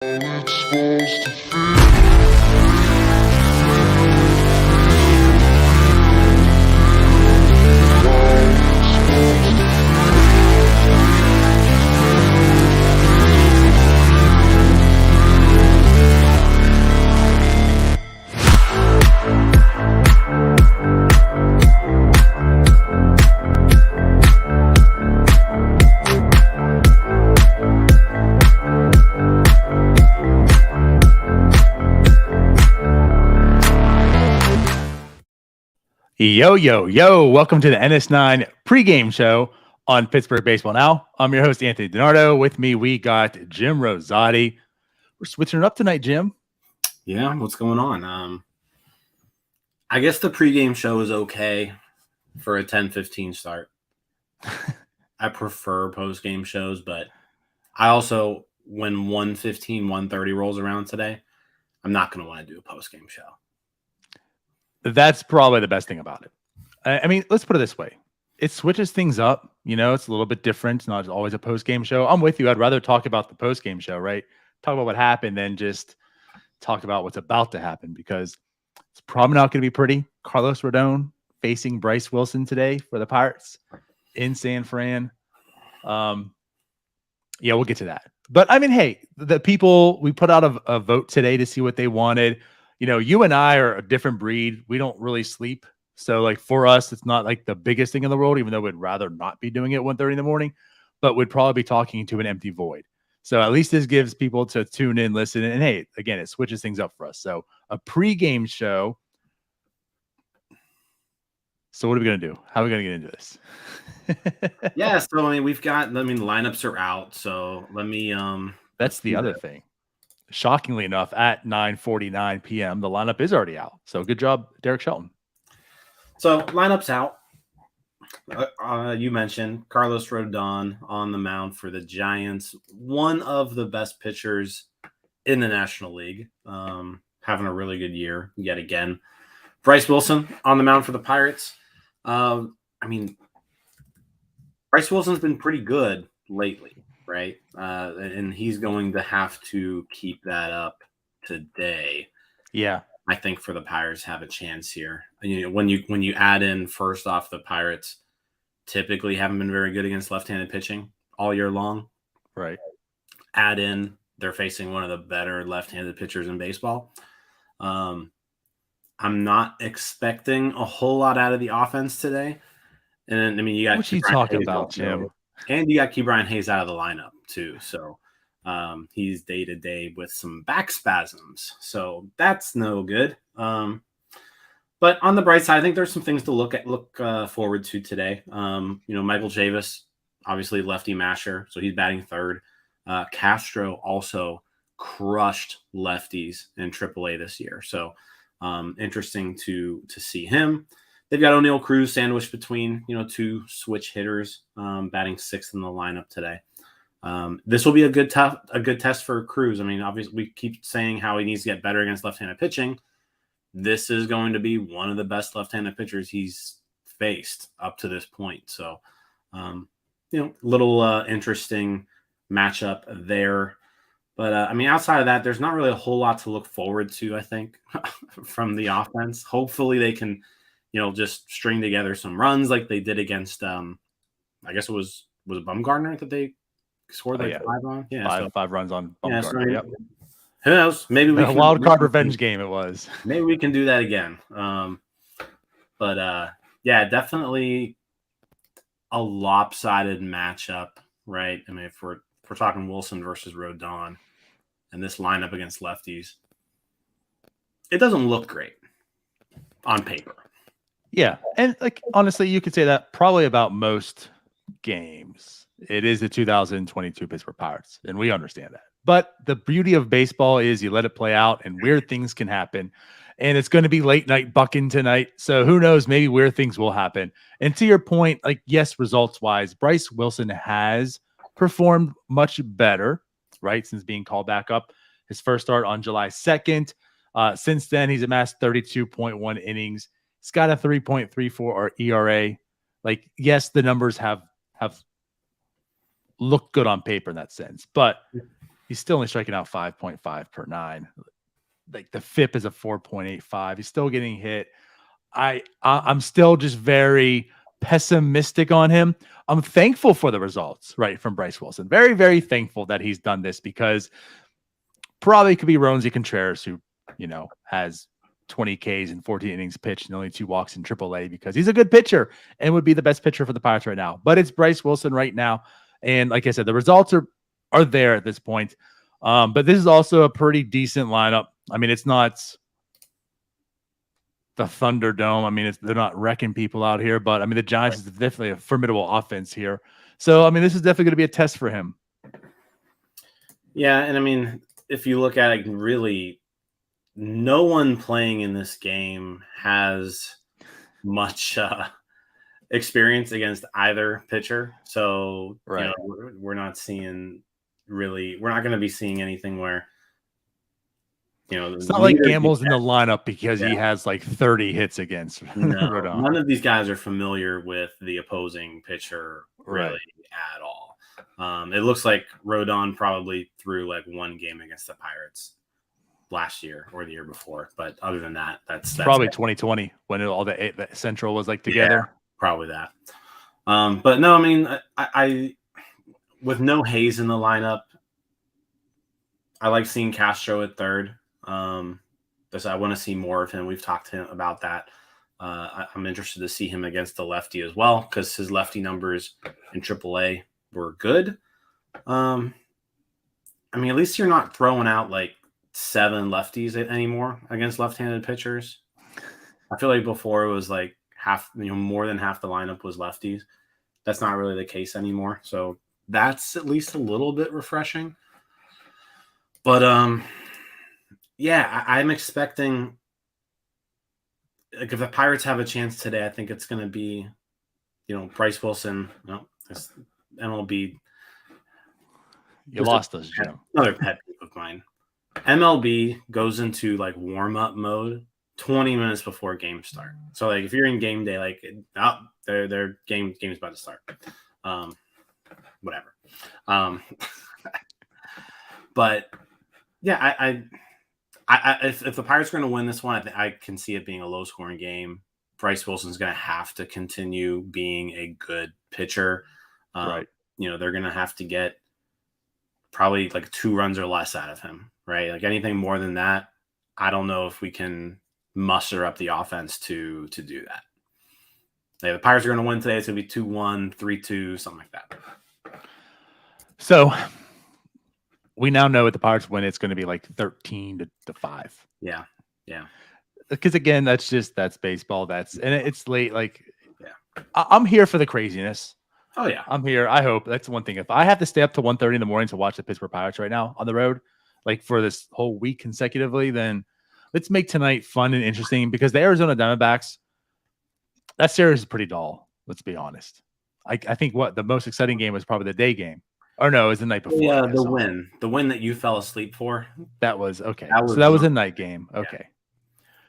It's supposed to feel. Yo, yo, yo. Welcome to the NS9 Pregame Show on Pittsburgh Baseball Now. I'm your host, Anthony DiNardo. With me, we got Jim Rosati. We're switching it up tonight, Jim. Yeah, what's going on? I guess the pregame show is okay for a 10:15 start. I prefer postgame shows, but I also, when 1:15, 1:30 rolls around today, I'm not going to want to do a postgame show. That's probably the best thing about it. I mean, let's put it this way. It switches things up. You know, it's a little bit different. It's not always a postgame show. I'm with you. I'd rather talk about the postgame show, right? Talk about what happened than just talk about what's about to happen, because it's probably not going to be pretty. Carlos Rodon facing Bryce Wilson today for the Pirates in San Fran. Yeah, we'll get to that. But I mean, hey, the people, we put out a vote today to see what they wanted. You know, you and I are a different breed. We don't really sleep. So like for us, it's not like the biggest thing in the world, even though we'd rather not be doing it 1:30 in the morning, but we'd probably be talking to an empty void. So at least this gives people to tune in, listen. And hey, again, it switches things up for us. So a pregame show. So what are we going to do? How are we going to get into this? Yeah, so I mean, lineups are out. So that's the other thing. Shockingly enough, at 9:49 p.m., the lineup is already out. So good job, Derek Shelton. So lineup's out. You mentioned Carlos Rodon on the mound for the Giants, one of the best pitchers in the National League, having a really good year yet again. Bryce Wilson on the mound for the Pirates. I mean, Bryce Wilson's been pretty good lately, right? And he's going to have to keep that up today. Yeah. I think for the Pirates have a chance here. You know, when you add in, first off, the Pirates typically haven't been very good against left-handed pitching all year long. Right. Add in, they're facing one of the better left-handed pitchers in baseball. I'm not expecting a whole lot out of the offense today. And I mean, you got what you talking about, Jim? And you got Ke'Bryan Hayes out of the lineup too. So he's day-to-day with some back spasms. So that's no good. But on the bright side, I think there's some things to look forward to today. You know, Michael Chavis, obviously lefty masher, so he's batting third. Castro also crushed lefties in AAA this year. So interesting to see him. They've got O'Neal Cruz sandwiched between, you know, two switch hitters, batting sixth in the lineup today. This will be a good test for Cruz. I mean, obviously, we keep saying how he needs to get better against left-handed pitching. This is going to be one of the best left-handed pitchers he's faced up to this point. So, you know, little interesting matchup there. But, I mean, outside of that, there's not really a whole lot to look forward to, I think, from the offense. Hopefully they can, you know, just string together some runs like they did against, I guess it was Bumgarner that they scored 5 on? Yeah, five runs on Bumgarner. So, yep. Who knows? Maybe we a wild card revenge game it was. Maybe we can do that again. But yeah, definitely a lopsided matchup, right? I mean, if we're talking Wilson versus Rodon and this lineup against lefties, it doesn't look great on paper. Yeah, and like honestly, you could say that probably about most games. It is the 2022 Pittsburgh Pirates, and we understand that. But the beauty of baseball is you let it play out, and weird things can happen. And it's going to be late night bucking tonight, so who knows? Maybe weird things will happen. And to your point, like yes, results wise, Bryce Wilson has performed much better, right, since being called back up. His first start on July 2nd. Since then, he's amassed 32.1 innings. He's got a 3.34 ERA. Like, yes, the numbers have looked good on paper in that sense, but He's still only striking out 5.5 per 9. Like the FIP is a 4.85. He's still getting hit. I'm still just very pessimistic on him. I'm thankful for the results, right, from Bryce Wilson. Very, very thankful that he's done this, because probably could be Roansy Contreras, who, has 20 Ks and 14 innings pitched and only 2 walks in AAA, because he's a good pitcher and would be the best pitcher for the Pirates right now. But it's Bryce Wilson right now. And like I said, the results are there at this point. But this is also a pretty decent lineup. I mean, it's not the Thunderdome. I mean, they're not wrecking people out here, but I mean, the Giants is definitely a formidable offense here. So, I mean, this is definitely going to be a test for him. Yeah. And I mean, if you look at it, really, no one playing in this game has much experience against either pitcher. So, right. We're not seeing we're not going to be seeing anything where, it's not like Gamble's in the lineup because he has like 30 hits against. No, none of these guys are familiar with the opposing pitcher really at all. It looks like Rodon probably threw like one game against the Pirates last year or the year before, but other than that, that's probably 2020 when all the Central was like together. Yeah, probably that. But no, I mean, I with no Hayes in the lineup, I like seeing Castro at third. I want to see more of him. We've talked to him about that. I'm interested to see him against the lefty as well, because his lefty numbers in AAA were good. I mean, at least you're not throwing out like 7 lefties anymore against left-handed pitchers. I feel like before it was like half, more than half the lineup was lefties. That's not really the case anymore. So that's at least a little bit refreshing. But yeah, I'm expecting, like, if the Pirates have a chance today, I think it's going to be, Bryce Wilson. It's MLB. You lost us, Jim. Another pet peeve of mine. MLB goes into like warm-up mode 20 minutes before game start. So like if you're in game day, like their game's about to start. Whatever. But yeah, if the Pirates are going to win this one, I can see it being a low-scoring game. Bryce Wilson's going to have to continue being a good pitcher. Right. They're going to have to get probably like 2 runs or less out of him, right? Like anything more than that, I don't know if we can muster up the offense to do that. Yeah, the Pirates are going to win today. It's going to be 2-1, 3-2, something like that. So we now know what the Pirates win. It's going to be like 13-5. Yeah. Because again, that's baseball. And it's late. Like, yeah, I'm here for the craziness. Oh yeah, I'm here. I hope that's one thing. If I have to stay up to 1:30 in the morning to watch the Pittsburgh Pirates right now on the road, like for this whole week consecutively, then let's make tonight fun and interesting, because the Arizona Diamondbacks, that series is pretty dull. Let's be honest. I think the most exciting game was probably the day game. Or no, it was the night before. Yeah, the win that you fell asleep for. That was okay. That was a night game. Okay. Yeah.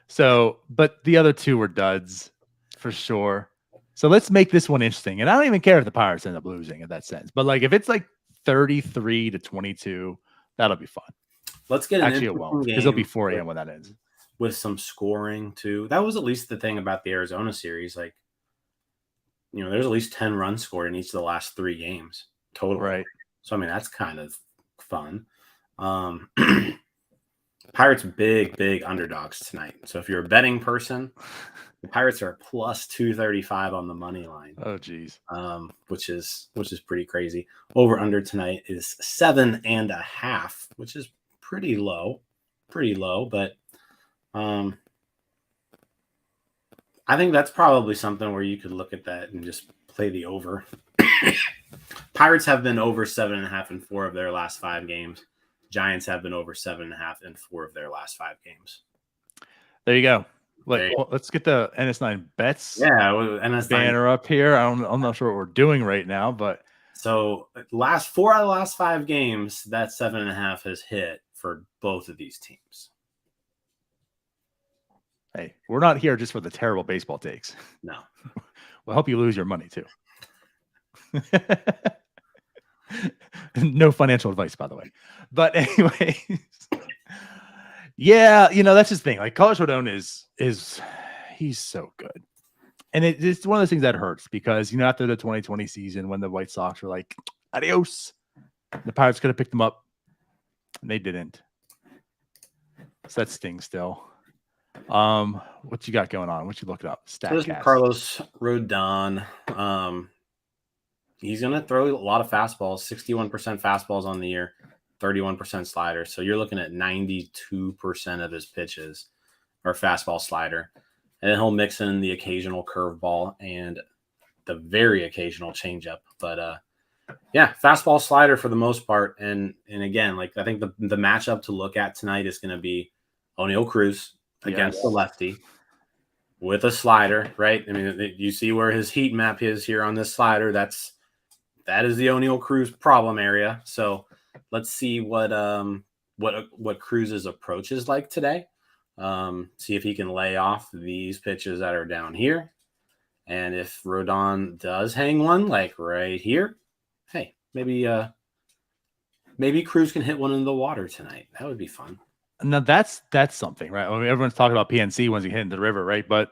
So, but the other 2 were duds for sure. So let's make this one interesting. And I don't even care if the Pirates end up losing in that sense. But like if it's like 33-22, that'll be fun. Let's get actually it won't, because it'll be 4 a.m. when that ends. With some scoring too. That was at least the thing about the Arizona series. Like, there's at least 10 runs scored in each of the last 3 games total. Right. So I mean that's kind of fun. Pirates big underdogs tonight. So if you're a betting person, the Pirates are plus 235 on the money line. Oh geez. Which is pretty crazy. Over under tonight is 7.5, which is pretty low, but I think that's probably something where you could look at that and just play the over. Pirates have been over 7.5 in 4 of their last 5 games. Giants have been over 7.5 in 4 of their last 5 games. There you go. Let's get the NS9 bets. Yeah, NS9 banner up here. I'm not sure what we're doing right now, but so 4 out of the last 5 games, that 7.5 has hit for both of these teams. Hey, we're not here just for the terrible baseball takes. No, we'll help you lose your money too. No financial advice, by the way. But anyways, yeah, that's his thing. Like Carlos Rodon is he's so good. And it's one of those things that hurts because, after the 2020 season when the White Sox were like, adios, the Pirates could have picked them up. And they didn't. So that stings still. What you got going on? What you looking up? Statcast. Carlos Rodon. He's going to throw a lot of fastballs, 61% fastballs on the year, 31% slider. So you're looking at 92% of his pitches are fastball slider. And then he'll mix in the occasional curveball and the very occasional changeup. But yeah, fastball slider for the most part. And again, like I think the matchup to look at tonight is going to be O'Neal Cruz against the lefty with a slider, right? I mean, you see where his heat map is here on this slider. That is the O'Neal Cruz problem area. So let's see what Cruz's approach is like today. See if he can lay off these pitches that are down here. And if Rodon does hang one like right here, hey, maybe Cruz can hit one in the water tonight. That would be fun. Now that's something, right? I mean, everyone's talking about PNC once he hit into the river, right? But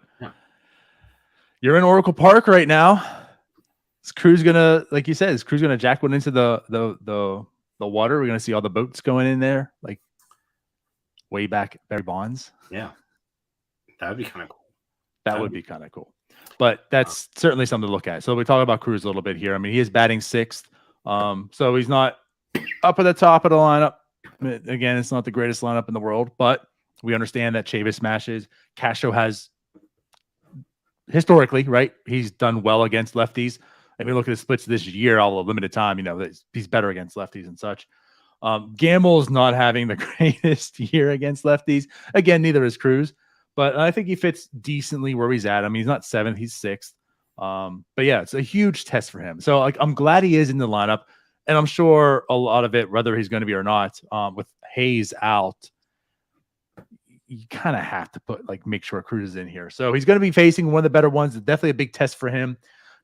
you're in Oracle Park right now. Is Cruz gonna, like you said, jack one into the water? We're gonna see all the boats going in there, like way back Barry Bonds. Yeah, that would be kind of cool. That would be kind of cool. But that's certainly something to look at. So we talk about Cruz a little bit here. I mean, he is batting sixth, so he's not up at the top of the lineup. Again, it's not the greatest lineup in the world, but we understand that Chavis smashes. Castro has historically, right? He's done well against lefties. I mean, look at his splits this year, all the limited time. He's better against lefties and such. Gamble's not having the greatest year against lefties. Again, neither is Cruz, but I think he fits decently where he's at. I mean, he's not seventh, he's sixth. But yeah, it's a huge test for him. So I'm glad he is in the lineup. And I'm sure a lot of it, whether he's going to be or not, with Hayes out, you kind of have to make sure Cruz is in here. So he's going to be facing one of the better ones. It's definitely a big test for him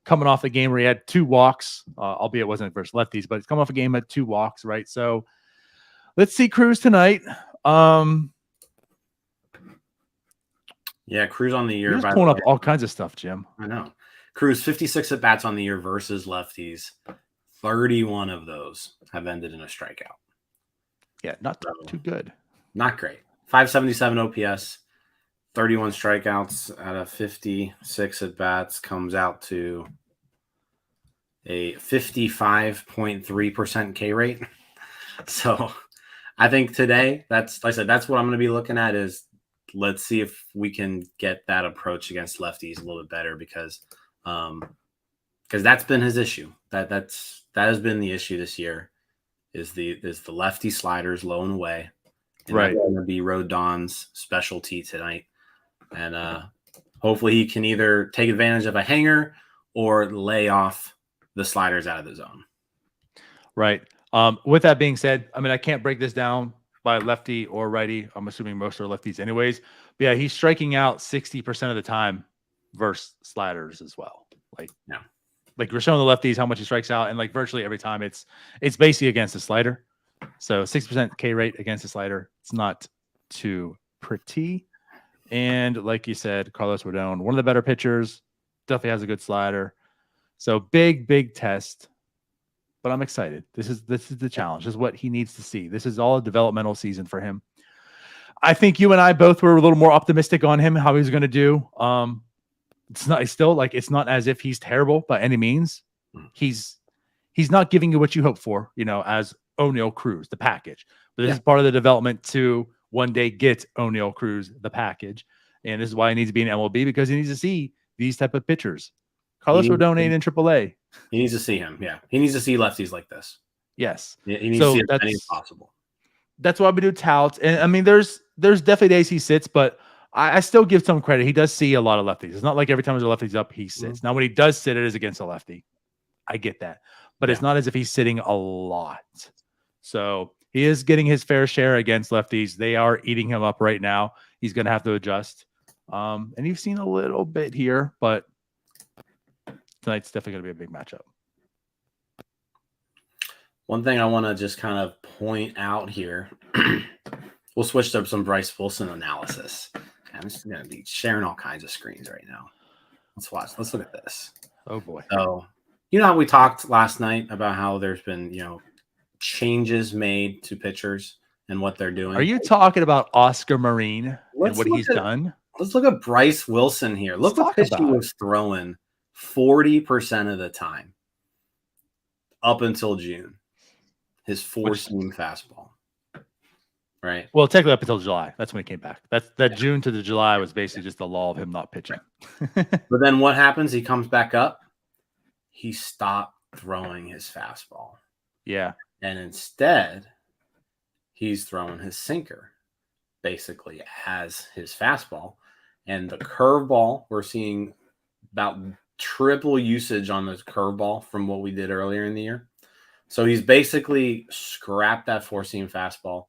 coming off the game where he had 2 walks, albeit it wasn't versus lefties, but it's coming off a game at 2 walks, right? So let's see Cruz tonight. Yeah, Cruz on the year. You're just pulling up all kinds of stuff, Jim. I know. Cruz 56 at bats on the year versus lefties. 31 of those have ended in a strikeout. Yeah, not too good. Not great. 577 OPS, 31 strikeouts out of 56 at bats comes out to a 55.3% K rate. So I think today, that's what I'm going to be looking at is let's see if we can get that approach against lefties a little bit better because that's been his issue. That has been the issue this year is the lefty sliders low and away. And right. That's going to be Rodon's specialty tonight. And hopefully he can either take advantage of a hanger or lay off the sliders out of the zone. Right. With that being said, I mean, I can't break this down by lefty or righty. I'm assuming most are lefties anyways. But yeah, he's striking out 60% of the time versus sliders as well. Like we're showing the lefties how much he strikes out, and virtually every time it's basically against the slider. So 60% K rate against the slider. It's not too pretty. And like you said, Carlos Rodon, one of the better pitchers, definitely has a good slider. So big test. But I'm excited. This is the challenge. This is what he needs to see. This is all a developmental season for him. I think you and I both were a little more optimistic on him, how he's going to do. It's not as if he's terrible by any means. He's not giving you what you hope for, as O'Neal Cruz, the package. But this is part of the development to one day get O'Neal Cruz, the package. And this is why he needs to be in MLB, because he needs to see these type of pitchers. Carlos Rodon ain't in AAA. He needs to see him. Yeah. He needs to see lefties like this. Yes. He needs to see as many as possible. That's why we do touts. And I mean, there's definitely days he sits, but I still give some credit. He does see a lot of lefties. It's not like every time there's a lefties up, he sits. Now, when he does sit, it is against a lefty. I get that. But it's not as if he's sitting a lot. So he is getting his fair share against lefties. They are eating him up right now. He's going to have to adjust. And you've seen a little bit here, but tonight's definitely going to be a big matchup. One thing I want to just kind of point out here, we'll switch to some Bryce Wilson analysis. I'm just going to be sharing all kinds of screens right now. Let's watch. Let's look at this. Oh boy. So, you know how we talked last night about how there's been, changes made to pitchers and what they're doing. Are you talking about Oscar Marine and what he's done? Let's look at Bryce Wilson here. Look what pitch he was throwing 40% of the time up until June. His four-seam fastball. Right. Well, technically up until July. That's when he came back. June to the July was basically just the law of him not pitching. But then what happens? He comes back up. He stopped throwing his fastball. Yeah. And instead, he's throwing his sinker basically as his fastball. And the curveball, we're seeing about triple usage on the curveball from what we did earlier in the year. So he's basically scrapped that four-seam fastball.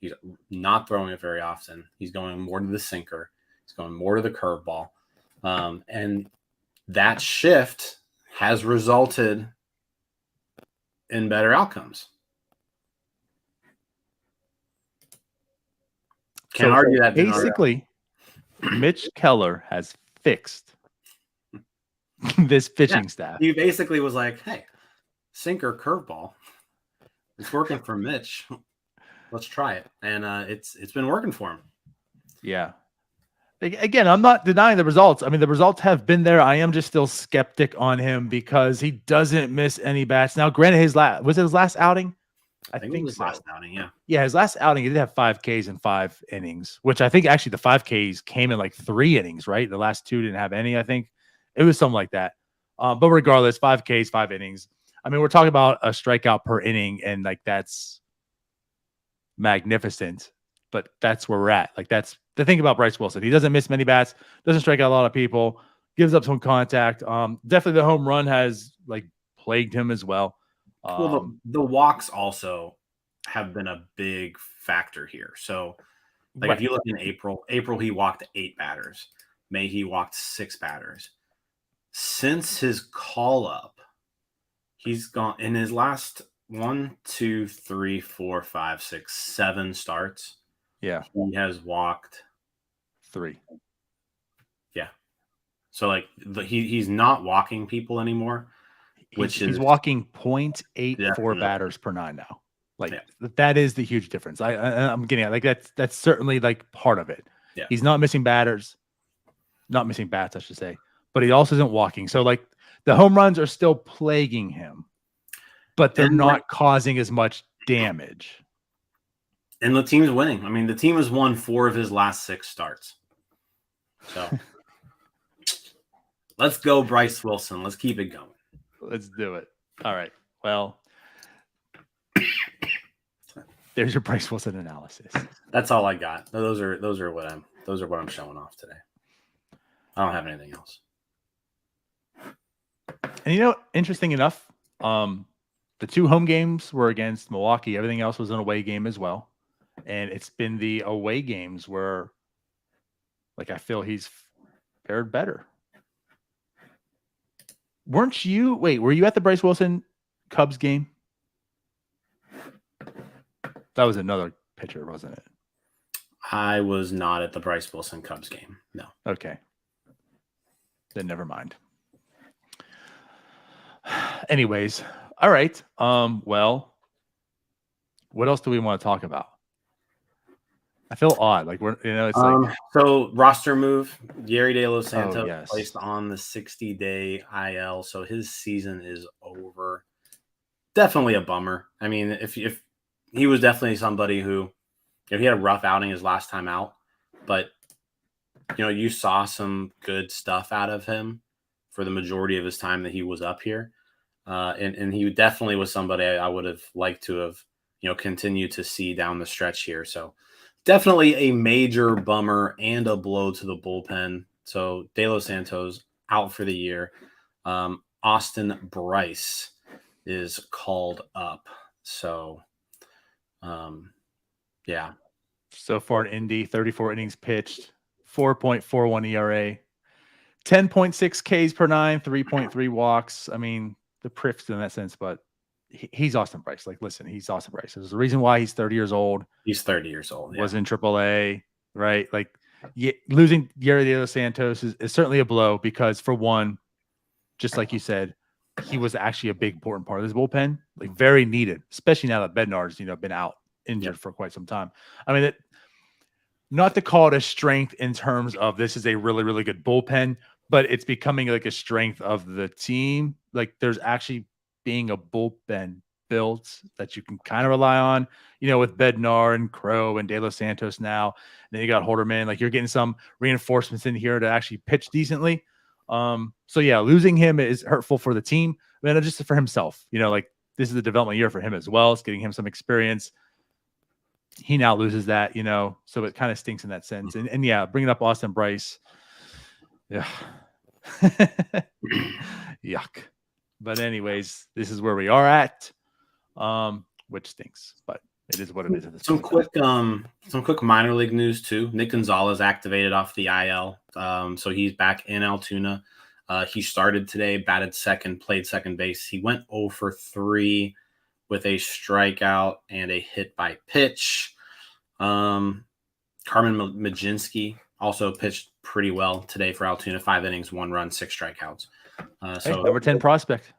He's not throwing it very often. He's going more to the sinker. He's going more to the curveball. And that shift has resulted in better outcomes. Can't argue that. Basically, Mitch Keller has fixed this pitching staff. He basically was like, hey, sinker curveball. It's working for Mitch. Let's try it. And it's been working for him. Yeah. Again, I'm not denying the results. I mean, the results have been there. I am just still skeptic on him because he doesn't miss any bats. Now, granted, his last outing? I think it was so. Last outing, yeah. Yeah, his last outing, he did have 5 Ks in 5 innings, which I think actually the 5 Ks came in like 3 innings, right? The last 2 didn't have any, I think. It was something like that. But regardless, 5 Ks, 5 innings. I mean, we're talking about a strikeout per inning, and like that's magnificent, but that's where we're at. Like that's the thing about Bryce Wilson. He doesn't miss many bats, doesn't strike out a lot of people, gives up some contact. Definitely the home run has like plagued him as well. Well, the walks also have been a big factor here. So like if you look in April he walked 8 batters. May he walked 6 batters. Since his call up, he's gone in his last 1, 2, 3, 4, 5, 6, 7 starts. Yeah. He has walked 3. Yeah. So like he's not walking people anymore, he's walking 0.84 batters per 9 now. Like that is the huge difference. I'm getting at like that's certainly like part of it. Yeah. He's not missing bats, I should say, but he also isn't walking. So like the home runs are still plaguing him, but they're not causing as much damage. And the team's winning. I mean, the team has won 4 of his last 6 starts. So let's go, Bryce Wilson. Let's keep it going. Let's do it. All right. Well, there's your Bryce Wilson analysis. That's all I got. Those are what I'm showing off today. I don't have anything else. And interesting enough, the 2 home games were against Milwaukee. Everything else was an away game as well. And it's been the away games where, like, I feel he's fared better. Were you at the Bryce Wilson Cubs game? That was another pitcher, wasn't it? I was not at the Bryce Wilson Cubs game. No. Okay. Then never mind. Anyways, all right. Well, what else do we want to talk about? I feel odd. Like it's like so roster move. Gary De Los Santos yes. placed on the 60-day IL, so his season is over. Definitely a bummer. I mean, if he was definitely somebody who, he had a rough outing his last time out, but you saw some good stuff out of him for the majority of his time that he was up here, and he definitely was somebody I would have liked to have continued to see down the stretch here. So. Definitely a major bummer and a blow to the bullpen. So De Los Santos out for the year. Austin Bryce is called up. So, yeah. So far in Indy, 34 innings pitched, 4.41 ERA, 10.6 Ks per 9, 3.3 walks. I mean, the Priffs in that sense, but he's Austin Bryce. Like, listen, he's Austin Bryce. There's a reason why he's 30 years old. He's 30 years old. Was in AAA, right? Like, losing Gary De Los Santos is certainly a blow because, for one, just like you said, he was actually a big important part of this bullpen, like very needed, especially now that Bednar's been out injured for quite some time. I mean, not to call it a strength in terms of this is a really, really good bullpen, but it's becoming like a strength of the team. Like, there's actually being a bullpen built that you can kind of rely on, with Bednar and Crow and De Los Santos now. And then you got Holderman. Like, you're getting some reinforcements in here to actually pitch decently. So yeah, losing him is hurtful for the team, but not just for himself. Like, this is a development year for him as well. It's getting him some experience. He now loses that, so it kind of stinks in that sense. And yeah, bringing up Austin Bryce, yeah, yuck. But anyways, this is where we are at, which stinks, but it is what it is. At this some point. quick minor league news too. Nick Gonzalez activated off the IL, so he's back in Altoona. He started today, batted second, played second base. He went 0 for 3 with a strikeout and a hit by pitch. Carmen Majinski also pitched pretty well today for Altoona. 5 innings, 1 run, 6 strikeouts. So number 10 prospect.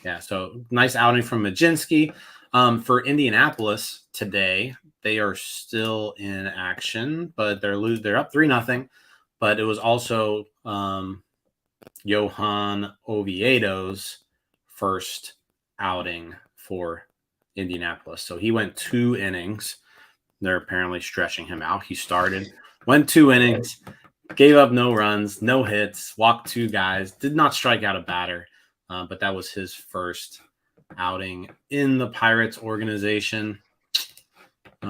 Yeah, so nice outing from Majinski. For Indianapolis today, they are still in action, but they're up 3-0. But it was also Johan Oviedo's first outing for Indianapolis. So he went 2 innings. They're apparently stretching him out. He started, went 2 innings, gave up no runs, no hits, walked 2 guys, did not strike out a batter. But that was his first outing in the Pirates organization.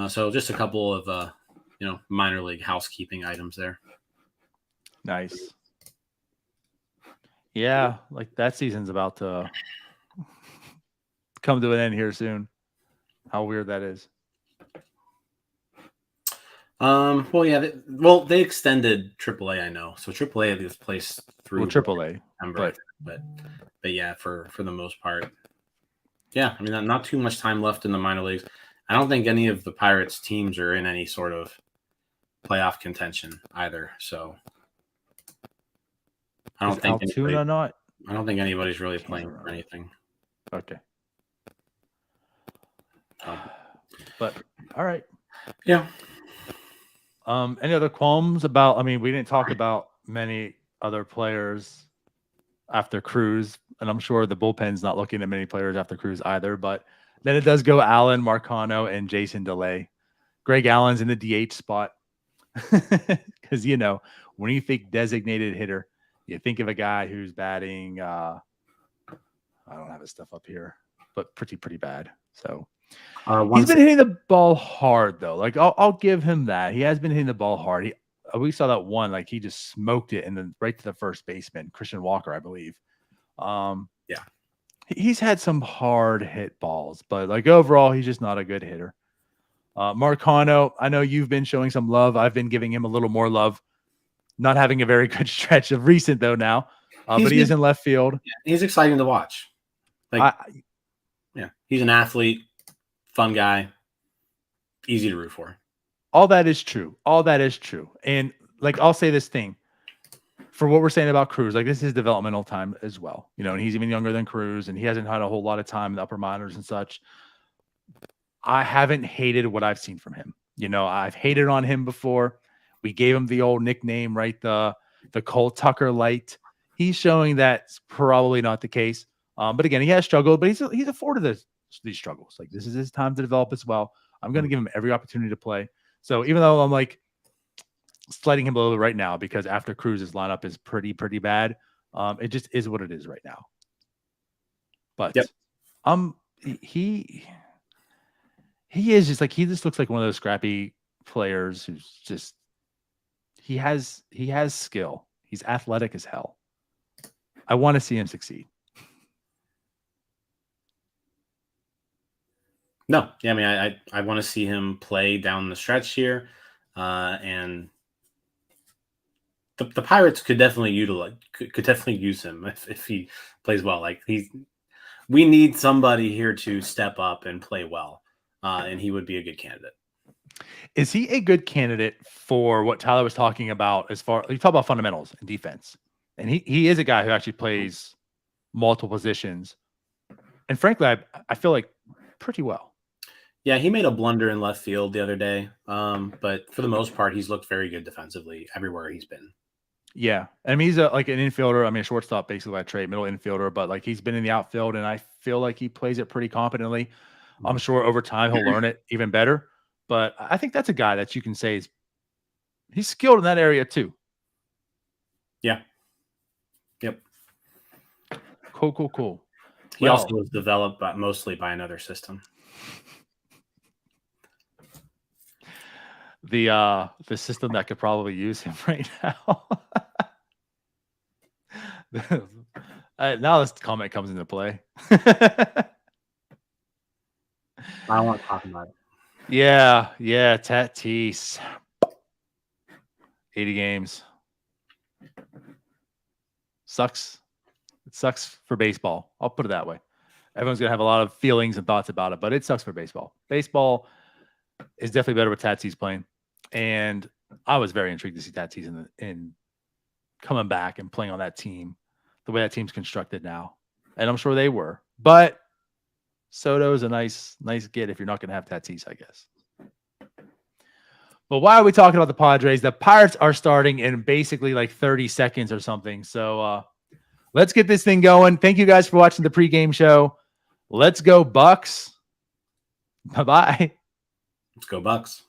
So just a couple of minor league housekeeping items there. Nice. Yeah, like that season's about to come to an end here soon. How weird that is. They extended AAA, I know. So AAA is placed through AAA, September, but yeah, for the most part. Yeah, I mean, not too much time left in the minor leagues. I don't think any of the Pirates teams are in any sort of playoff contention either. So I don't think anybody's really playing for anything. Okay. But all right. Yeah. Any other qualms about? I mean, we didn't talk about many other players after Cruz, and I'm sure the bullpen's not looking at many players after Cruz either. But then it does go Allen, Marcano, and Jason DeLay. Greg Allen's in the DH spot because when you think designated hitter, you think of a guy who's batting. I don't have his stuff up here, but pretty bad. So. He's been hitting the ball hard though. Like I'll give him that. He has been hitting the ball hard. We saw that one, like he just smoked it and then right to the first baseman, Christian Walker, I believe. Yeah. He's had some hard hit balls, but like overall, he's just not a good hitter. Marcano, I know you've been showing some love. I've been giving him a little more love. Not having a very good stretch of recent though now. But he is in left field. Yeah, he's exciting to watch. He's an athlete. Fun guy, easy to root for. All that is true. And like, I'll say this thing for what we're saying about Cruz, like this is developmental time as well, and he's even younger than Cruz and he hasn't had a whole lot of time in the upper minors and such. I haven't hated what I've seen from him. I've hated on him before. We gave him the old nickname, right? The Cole Tucker light. He's showing that's probably not the case. But again, he has struggled, but he's afforded these struggles. Like this is his time to develop as well. I'm going to give him every opportunity to play. So even though I'm like sliding him a little right now because after Cruz's lineup is pretty bad, it just is what it is right now. But he is just like he just looks like one of those scrappy players who's just he has skill. He's athletic as hell. I want to see him succeed. No, yeah, I mean, I want to see him play down the stretch here, and the Pirates could definitely use him if he plays well. Like we need somebody here to step up and play well, and he would be a good candidate. Is he a good candidate for what Tyler was talking about as far you talk about fundamentals and defense? And he is a guy who actually plays multiple positions. And frankly, I feel like pretty well. Yeah, he made a blunder in left field the other day. But for the most part, he's looked very good defensively everywhere he's been. Yeah. I mean, he's like an infielder. I mean, a shortstop basically by trade, middle infielder, but like he's been in the outfield and I feel like he plays it pretty competently. I'm sure over time he'll learn it even better. But I think that's a guy that you can say he's skilled in that area too. Yeah. Yep. Cool. He also was developed mostly by another system. The system that could probably use him right now. Now this comment comes into play. I don't want to talk about it. Yeah, Tatis. 80 games. Sucks. It sucks for baseball. I'll put it that way. Everyone's going to have a lot of feelings and thoughts about it, but it sucks for baseball. Baseball is definitely better with Tatis playing. And I was very intrigued to see Tatis in coming back and playing on that team, the way that team's constructed now. And I'm sure they were. But Soto is a nice get if you're not going to have Tatis, I guess. But why are we talking about the Padres? The Pirates are starting in basically like 30 seconds or something. So let's get this thing going. Thank you guys for watching the pregame show. Let's go Bucks. Bye-bye. Let's go Bucks.